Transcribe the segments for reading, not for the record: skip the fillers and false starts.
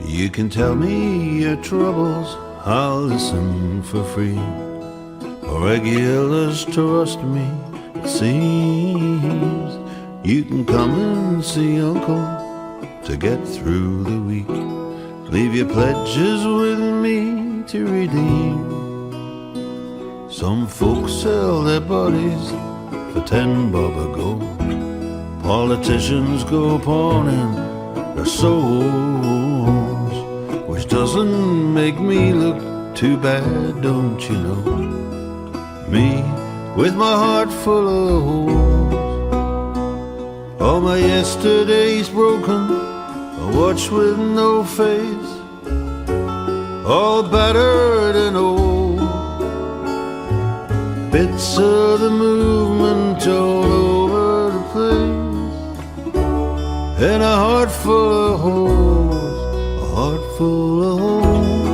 You can tell me your troubles, I'll listen for free. Regulars trust me, it seems. You can come and see Uncle to get through the week. Leave your pledges with me to redeem. Some folks sell their bodies for 10 bob a go. Politicians go pawning their souls, which doesn't make me look too bad, don't you know? Me, with my heart full of holes. All my yesterdays broken, a watch with no face, all battered and old. Bits of the movement all over the place, and a heart full of holes, a heart full of holes,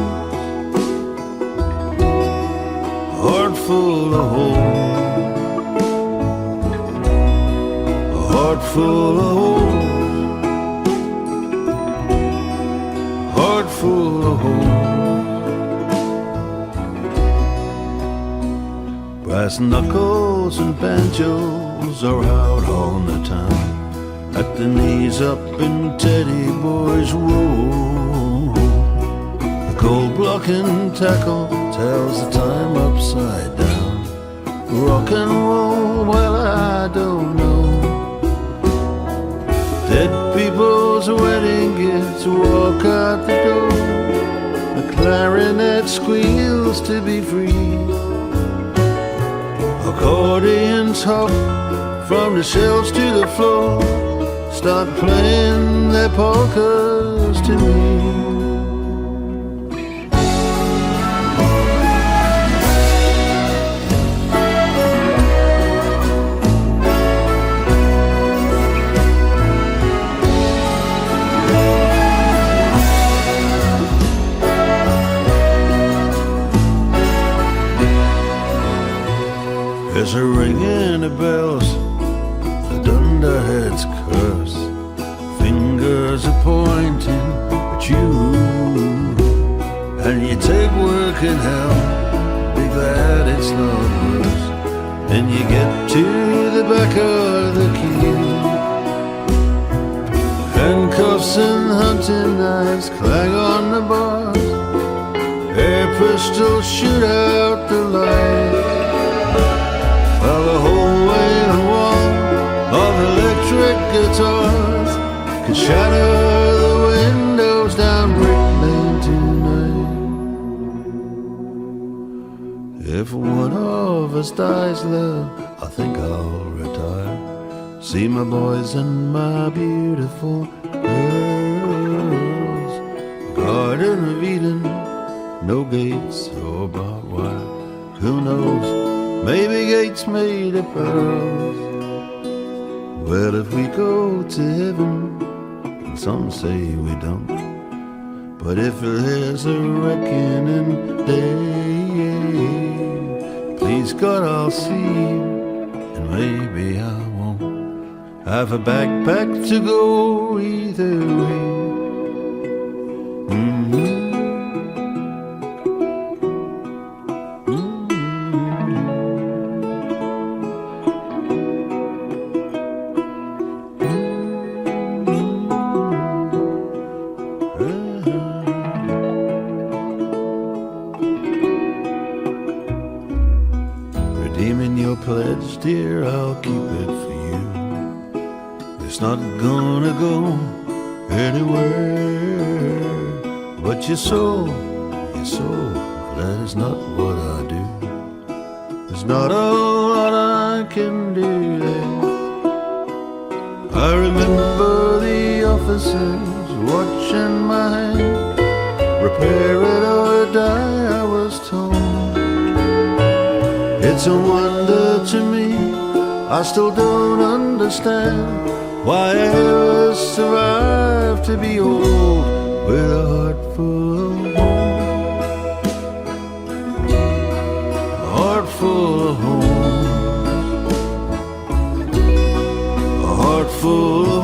a heart full of holes, a heart full of holes, heart full of holes. Brass knuckles and banjos are out on the town, at the knees up in Teddy Boy's row. The cold blocking tackle tells the time upside down. Rock and roll, well I don't know. Dead people's wedding gifts walk out the door. The clarinet squeals to be free. Accordions hop from the shelves to the floor, start playing their polkas to me. There's a ringing of bells, the dunderheads curse, fingers are pointing at you, and you take work in hell, be glad it's not worse. Then you get to the back of the queue, handcuffs and hunting knives clang on the bars, air pistols shoot out the light. While the whole wailing wall of electric guitars could shatter the windows down Brick Lane tonight. If one of us dies, love, I think I'll retire. See my boys and my beautiful girls. Garden of Eden, no gates or barbed wire. Who knows? Maybe gates made of pearls. Well, if we go to heaven, and some say we don't, but if there's a reckoning day, please God I'll see you, and maybe I won't have a backpack to go either way. Redeeming your pledge, dear, I'll keep it for you. It's not gonna go anywhere. But your soul, that is not what I do. There's not a lot I can do there. I remember the officers watching my hand. Repair it or die, I was told. It's a wonder to me, I still don't understand understand why I ever survived to be old with a heart full of home. A heart full of home. A heart full of